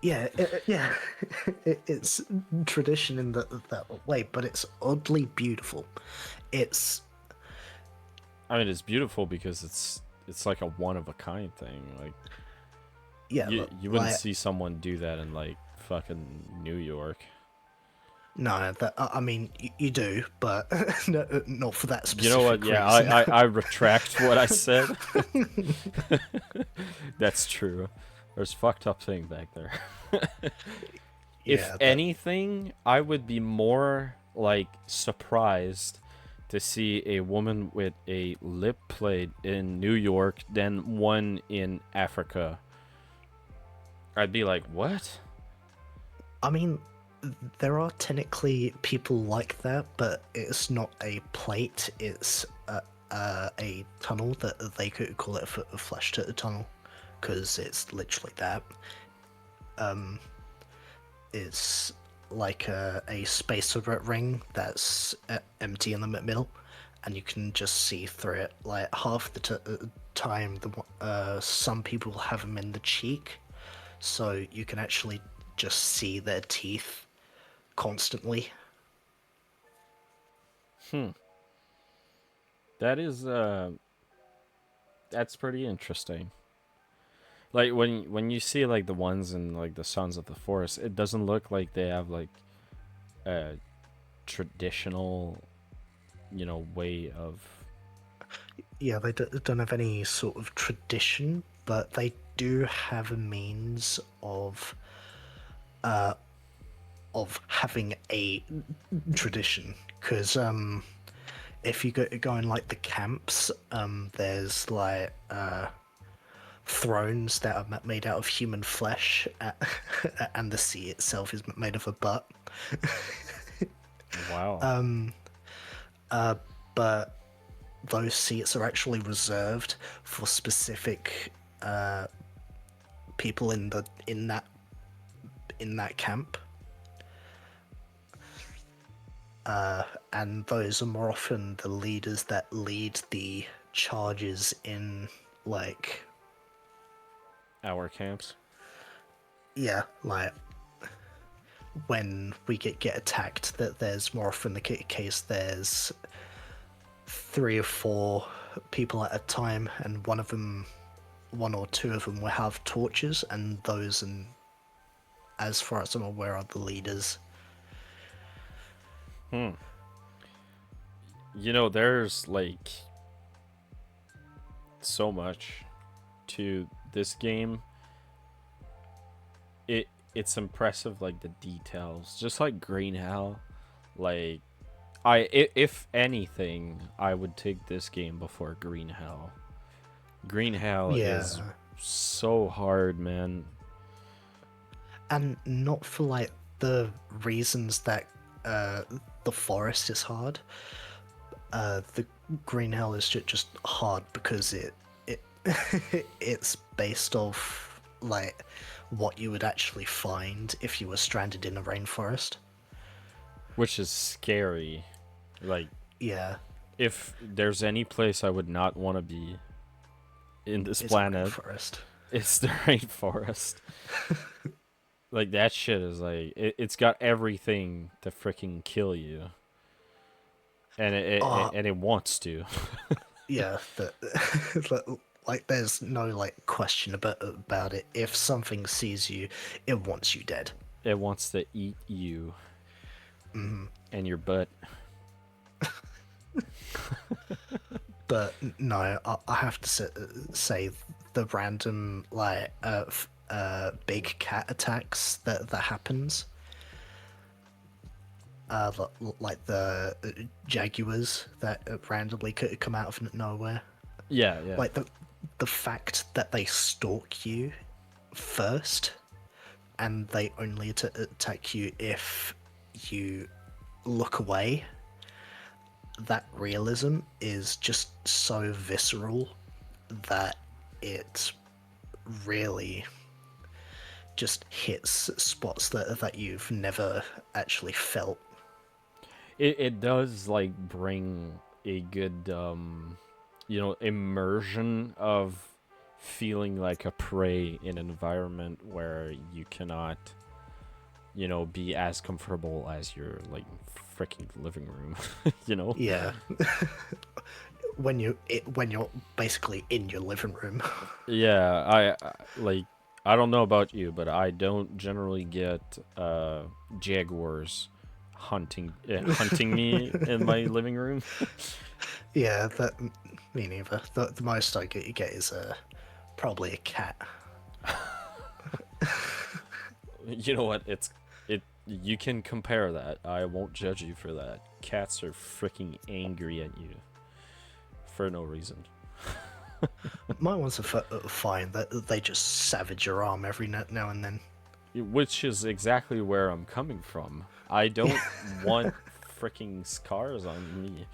yeah, yeah. It's tradition in that way, but it's oddly beautiful. It's I mean, it's beautiful because it's like a one of a kind thing. Like yeah, you wouldn't like see someone do that in like fucking New York. no, that I mean you do, but no, not for that You know what? specific Yeah, reason. I retract what I said. That's true. There's fucked up thing back there. If Yeah, that anything, I would be more like surprised to see a woman with a lip plate in New York than one in Africa. I'd be like, what? I mean, there are technically people like that, but it's not a plate. It's a tunnel that they could call it a flash to tunnel, because it's literally that. It's like a space ring that's empty in the middle, and you can just see through it. Like half the time, some people have them in the cheek, so you can actually just see their teeth constantly. Hmm. That is that's pretty interesting. Like when you see like the ones in like the Sons of the Forest, it doesn't look like they have like a traditional, way of. Yeah, they don't have any sort of tradition, but they do have a means of having a tradition. Because if you go in like the camps, there's like thrones that are made out of human flesh, and the sea itself is made of a butt. Wow. But those seats are actually reserved for specific people in that camp, and those are more often the leaders that lead the charges in, like, Our camps. yeah, like when we get attacked, that there's more often the case there's 3 or 4 people at a time, and one or two of them will have torches, and those, and as far as I'm aware, are the leaders. Hmm. There's like so much to this game. It's impressive, like the details, just like Green Hell. Like if anything, I would take this game before Green Hell. Green Hell is Yeah, so hard, man. and not for like the reasons that uh, the forest is hard. The Green Hell is just hard because it it's based off like what you would actually find if you were stranded in a rainforest. Which is scary. Like, Yeah, if there's any place I would not want to be in this it's a planet, rainforest. it's the rainforest. Like, that shit is like, it's got everything to freaking kill you. And Oh, and it wants to. yeah, like there's no like question about it. If something sees you, it wants you dead. It wants to eat you and your butt. But no, I have to say the random like big cat attacks that happens, like the jaguars that randomly could come out of nowhere. Yeah, yeah. Like the fact that they stalk you first, and they only attack you if you look away. that realism is just so visceral that it really just hits spots that you've never actually felt. It does like bring a good immersion of feeling like a prey in an environment where you cannot be as comfortable as your like freaking living room. you know Yeah, when you're basically in your living room. yeah, like I don't know about you, but I don't generally get jaguars hunting me in my living room. Yeah, that me neither. The most I get is probably a cat. You know what? It. You can compare that. I won't judge you for that. Cats are freaking angry at you for no reason. My ones are fine. That they just savage your arm every now and then. Which is exactly where I'm coming from. I don't want freaking scars on me.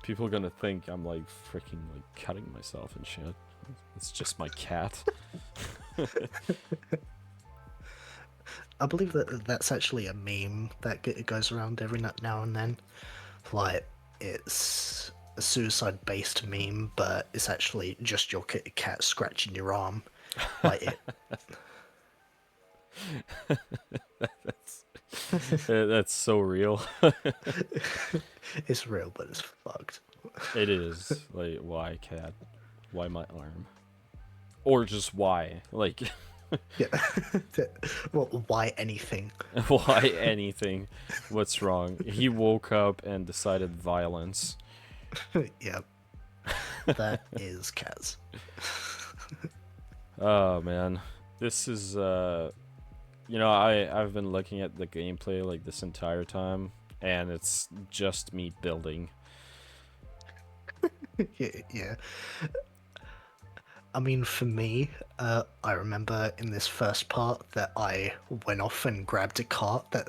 People are gonna think I'm like freaking like cutting myself and shit. It's just my cat. I believe that that's actually a meme that goes around every now and then. Like, it's a suicide-based meme, but it's actually just your cat scratching your arm. Like it. That's so real. It's real, but it's fucked. It is. Like, why cat? Why my arm? Or just why? Like, Yeah. Well, why anything? why anything? What's wrong? He woke up and decided violence. Yeah, that is cats. Oh man, this is I've been looking at the gameplay like this entire time, and it's just me building. Yeah. I mean, for me, I remember in this first part that I went off and grabbed a cart that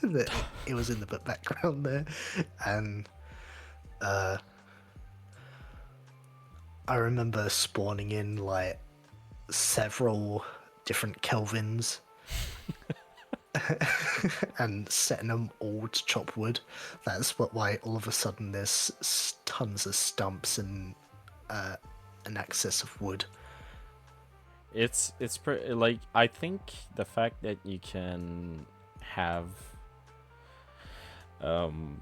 that it was in the background there, and I remember spawning in like several different Kelvins and setting them all to chop wood. That's why all of a sudden there's tons of stumps and an excess of wood. Like I think the fact that you can have um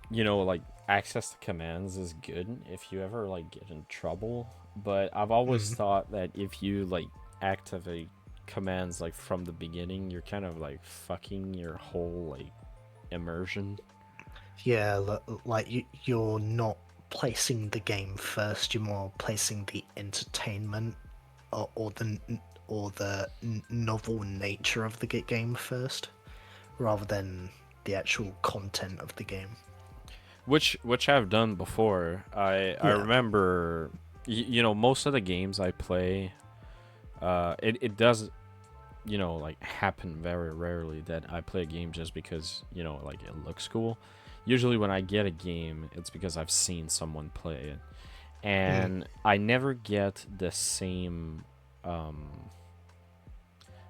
like access to commands is good if you ever like get in trouble, but I've always Mm. thought that if you like activate commands like from the beginning, you're kind of like fucking your whole like immersion. Yeah, like you're not placing the game first. You're more placing the entertainment or the novel nature of the game first, rather than the actual content of the game. Which I've done before. I Yeah. remember most of the games I play, it does like happen very rarely that I play a game just because like it looks cool. Usually when I get a game, it's because I've seen someone play it, Mm. and I never get the same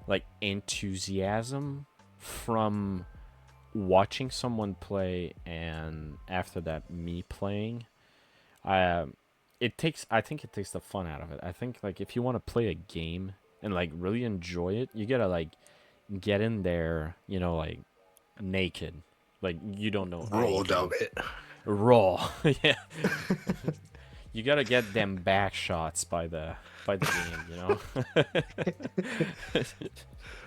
like enthusiasm from watching someone play and after that me playing. I I think it takes the fun out of it. I think like if you want to play a game and like really enjoy it, you gotta like get in there, like naked. Like you don't know Raw anything. dog it. Raw. Yeah. You gotta get them back shots by the game.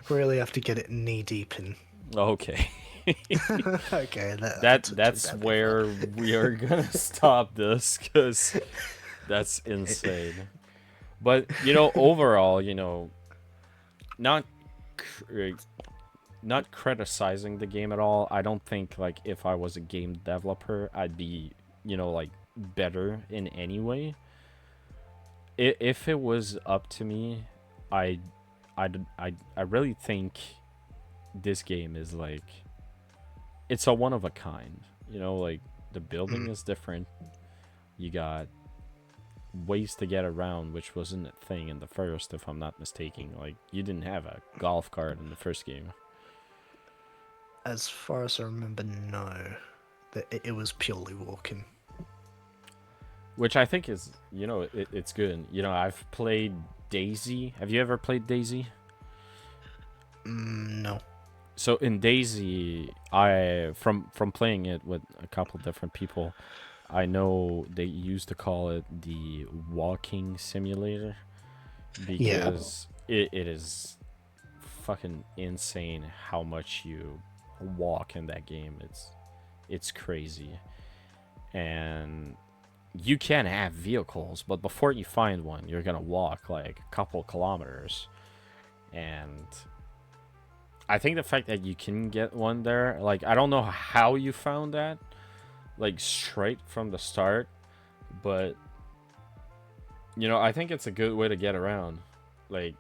Really have to get it knee deep in. Okay. Okay, that took That's that bit far. where we are gonna stop this because that's insane. But overall, not cr- not criticizing the game at all. I don't think like if I was a game developer, I'd be like better in any way. If it was up to me, I I really think this game is like it's a one of a kind. Like the building Mm, is different. You got ways to get around, which wasn't a thing in the first, if I'm not mistaken. Like you didn't have a golf cart in the first game, as far as I remember, no. That it was purely walking. which I think is it's good. I've played Daisy. Have you ever played Daisy? No. So in Daisy, I from playing it with a couple different people, I know they used to call it the walking simulator Yeah. because it is fucking insane how much you walk in that game. It's crazy. And you can have vehicles, but before you find one, you're gonna walk like a couple kilometers. And I think the fact that you can get one there, like I don't know how you found that, like straight from the start, but I think it's a good way to get around. Like,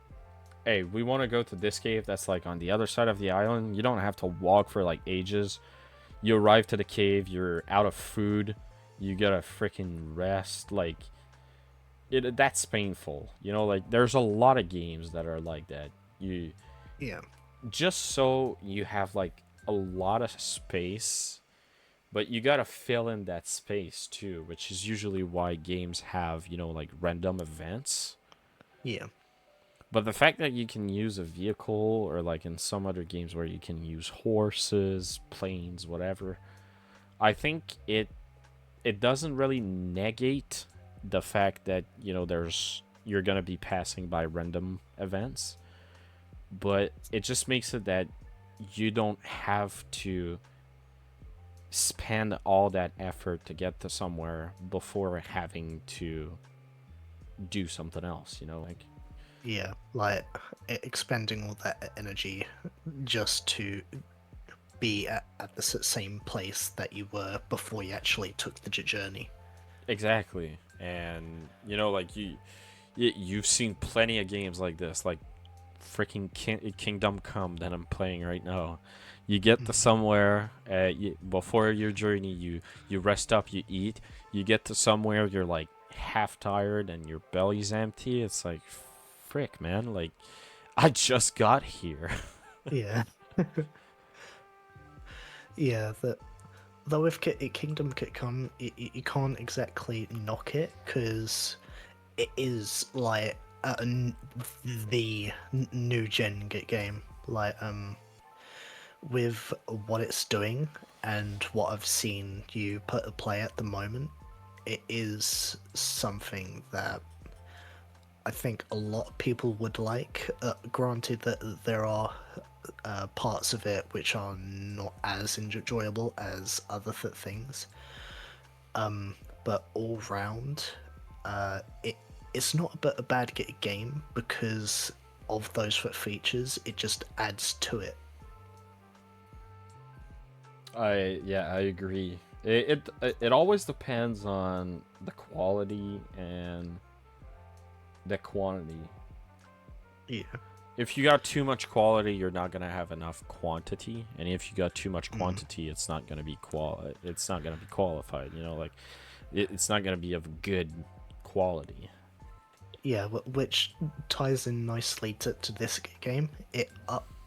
hey, we want to go to this cave that's like on the other side of the island. You don't have to walk for like ages. You arrive to the cave, you're out of food, you gotta freaking rest. Like, that's painful. Like there's a lot of games that are like that. You Yeah. just so you have like a lot of space, but you gotta fill in that space too, which is usually why games have like random events. Yeah. But the fact that you can use a vehicle, or like in some other games where you can use horses, planes, whatever, I think it doesn't really negate the fact that you're gonna be passing by random events, but it just makes it that you don't have to spend all that effort to get to somewhere before having to do something else. Like Yeah. Like expending all that energy just to be at the same place that you were before you actually took the journey. exactly, and like you've seen plenty of games like this, like freaking Kingdom Come that I'm playing right now. You get to Mm. somewhere before your journey. You rest up, you eat. You get to somewhere, you're like half tired and your belly's empty. It's like, frick, man. Like, I just got here. Yeah. Yeah. That though with Kingdom Come, you can't exactly knock it because it is like the new gen game. Like with what it's doing and what I've seen you put a play at the moment, it is something that I think a lot of people would like. Granted that there are parts of it which are not as enjoyable as other things, but all round, it's not a bad game because of those features. It just adds to it. I agree. It always depends on the quality and the quantity. Yeah. If you got too much quality, you're not gonna have enough quantity, and if you got too much Mm. quantity, it's not gonna be It's not gonna be qualified. Like it's not gonna be of good quality. Yeah, which ties in nicely to this game.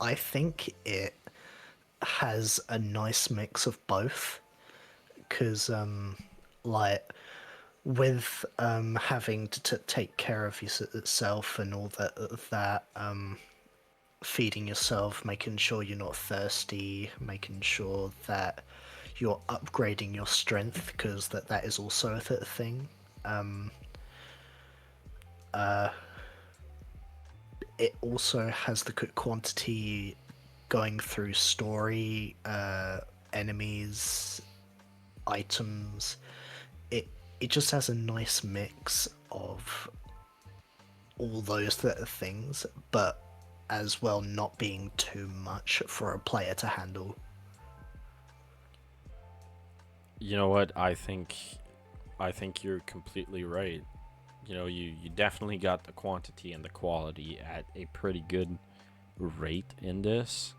I think it has a nice mix of both, because like with having to take care of yourself and all that, feeding yourself, making sure you're not thirsty, making sure that you're upgrading your strength, because that is also a thing. Um, it also has the quantity going through story, enemies, items. It just has a nice mix of all those things, but as well not being too much for a player to handle. You know what? I think you're completely right. You definitely got the quantity and the quality at a pretty good rate in this.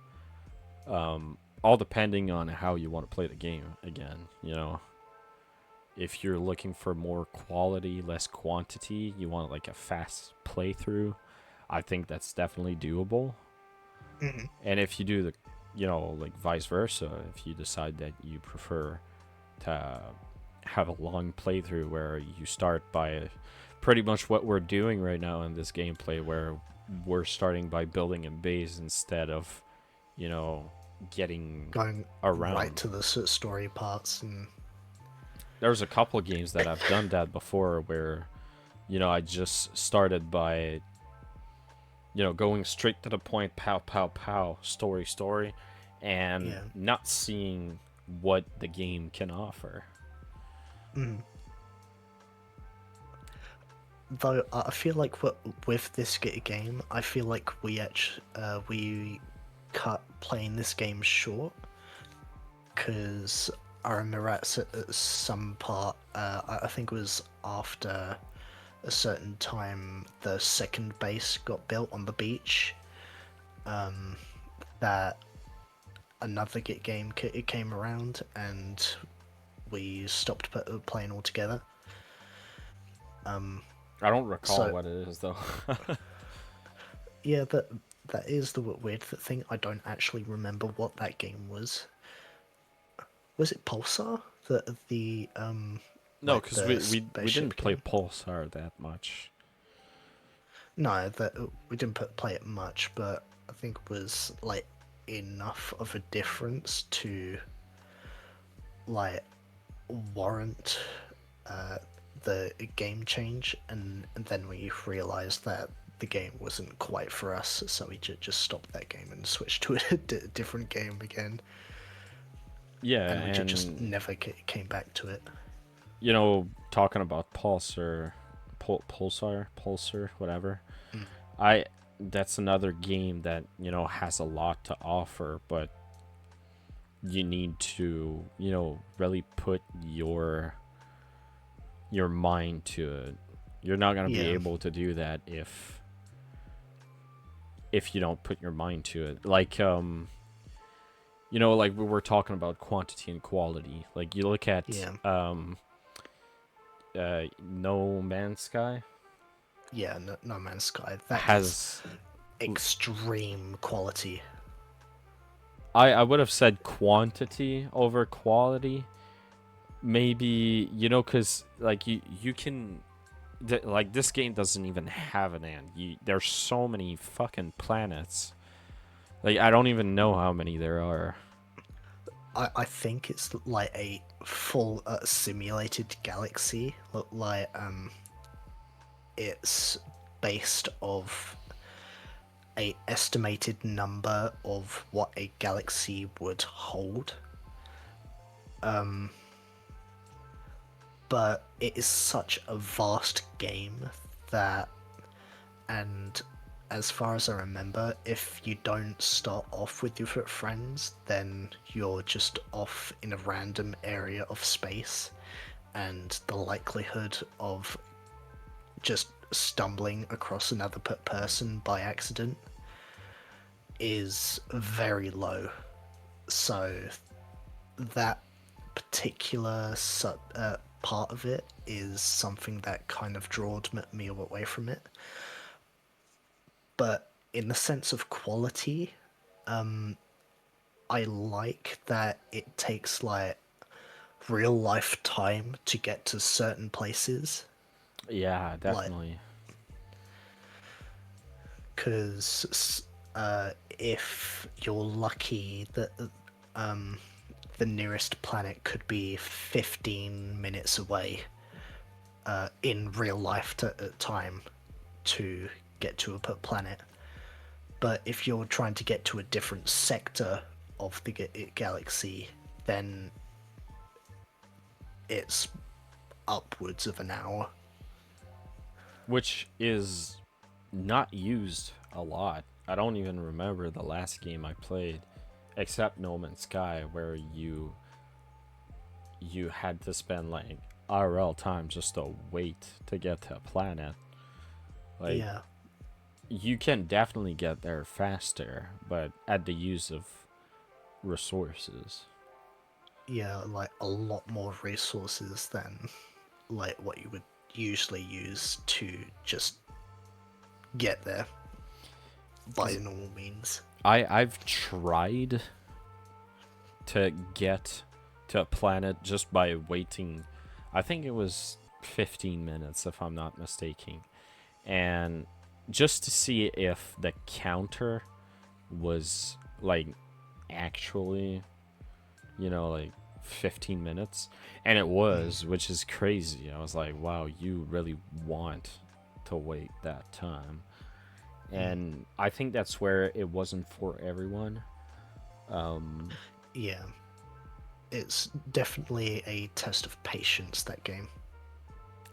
all depending on how you want to play the game again, you know. If you're looking for more quality, less quantity, you want like a fast playthrough, I think that's definitely doable. Mhm. And if you do the, you know, like vice versa, if you decide that you prefer to have a long playthrough where you start by pretty much what we're doing right now in this gameplay, where we're starting by building a base instead of, you know, getting Going right around. to the story parts and There's a couple of games that I've done that before where, you know, I just started by, you know, going straight to the point, pow, pow, pow, story, story, and yeah. not seeing what the game can offer. Mm. Though I feel like with this game, I feel like we cut playing this game short because I remember at some part, I think it was after a certain time, the second base got built on the beach. That another game it came around and we stopped playing altogether. I don't recall So what it is though. yeah, that is the weird thing. I don't actually remember what that game was. Was it Pulsar? The No, like because the we didn't spaceship play game? Pulsar that much. No, that we didn't play it much, but I think it was like enough of a difference to like warrant uh, the game change, and then we realized that the game wasn't quite for us, so we just stopped that game and switched to a different game again, Yeah, and we just and never came back to it. you know, talking about Pulsar, whatever. Mm. I That's another game that, you know, has a lot to offer, but you need to, you know, really put your mind to it. You're not gonna be Yeah, able to do that if you don't put your mind to it. Like you know, like we were talking about quantity and quality. Like you look at yeah, No Man's Sky yeah. No Man's Sky. That is has, extreme quality. I would have said quantity over quality. Maybe, you know, cuz like you can like this game doesn't even have an end. There's so many fucking planets. Like I don't even know how many there are. I think it's like a full simulated galaxy. Like it's based of a estimated number of what a galaxy would hold. But it is such a vast game that, and as far as I remember, if you don't start off with your friends, then you're just off in a random area of space, and the likelihood of just stumbling across another person by accident is very low. So that particular part of it is something that kind of drawed me away from it. But in the sense of quality, I like that it takes like real life time to get to certain places. Yeah, Like, definitely. because if you're lucky, that the nearest planet could be 15 minutes away in real life time to get to a planet. But if you're trying to get to a different sector of the galaxy, then it's upwards of an hour. Which is not used a lot. I don't even remember the last game I played, except No Man's Sky, where you had to spend like IRL time just to wait to get to a planet. Like Yeah, you can definitely get there faster, but at the use of resources. Yeah, like a lot more resources than like what you would usually use to just get there by 'Cause normal means. I've tried to get to a planet just by waiting. I think it was 15 minutes, if I'm not mistaken, and just to see if the counter was like actually, like 15 minutes, and it Mm, was, which is crazy. I was like, wow, you really want to wait that time. mm. And I think that's where it wasn't for everyone. Um, Yeah, it's definitely a test of patience, that game.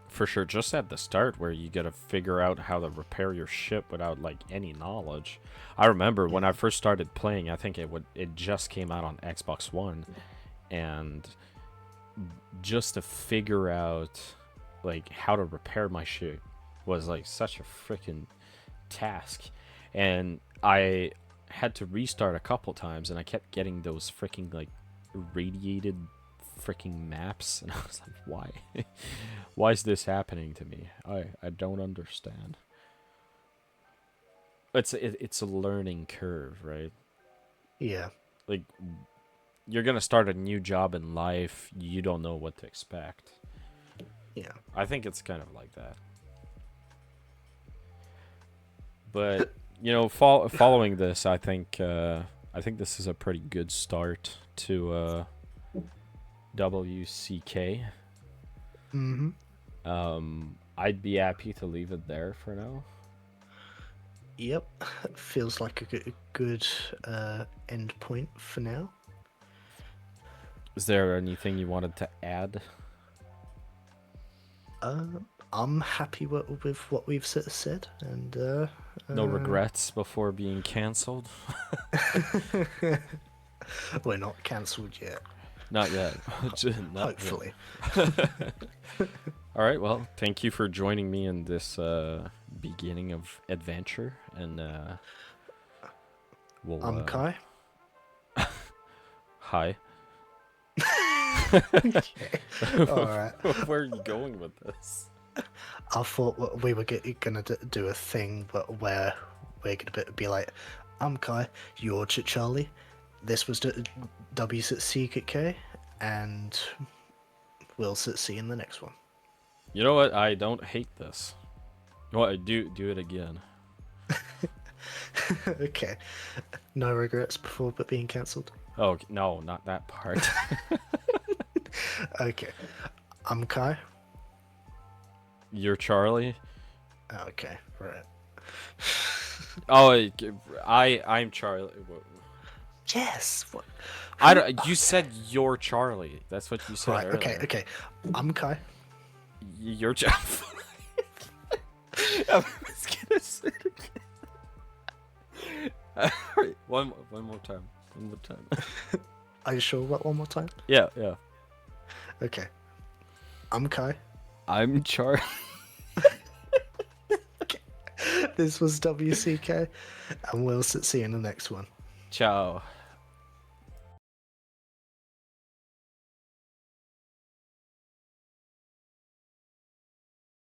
for sure, just at the start where you gotta figure out how to repair your ship without like any knowledge. I remember when I Mm, first started playing, I think it just came out on Xbox One, and just to figure out like how to repair my ship was like such a freaking task, and I had to restart a couple times, and I kept getting those freaking like radiated freaking maps, and I was like, why? Why is this happening to me? I don't understand. It's a learning curve, right? yeah, Like, you're gonna start a new job in life, you don't know what to expect. yeah. I think it's kind of like that. But following this, I think this is a pretty good start to WCK. Mm-hmm. I'd be happy to leave it there for now. Yep, feels like a good end point for now. Is there anything you wanted to add? Uh, I'm happy with what we've said, and No regrets before being cancelled? we're not cancelled yet. Not yet. Not yet. Hopefully. All right. Well, thank you for joining me in this beginning of adventure, and we'll. I'm Kai. Hi. Okay. All right. Where are you going with this? I thought we were gonna do a thing, but where we're gonna be like, I'm Kai, you're Charlie. This was WCK, and we'll see you in the next one. You know what? I don't hate this. Well, I do it again. Okay. No regrets before but being cancelled. Oh no, not that part. Okay. I'm Kai. You're Charlie. Okay, right. Oh, I'm Charlie. Yes. What? I don't, you said you're Charlie. That's what you said Right. earlier. Okay. Okay. I'm Kai. You're Charlie. I was gonna say it again. Alright, one more time. One more time. Are you sure? What? One more time. Yeah, yeah. Okay. I'm Kai. I'm Charlie. This was WCK, and we'll see you in the next one. Ciao.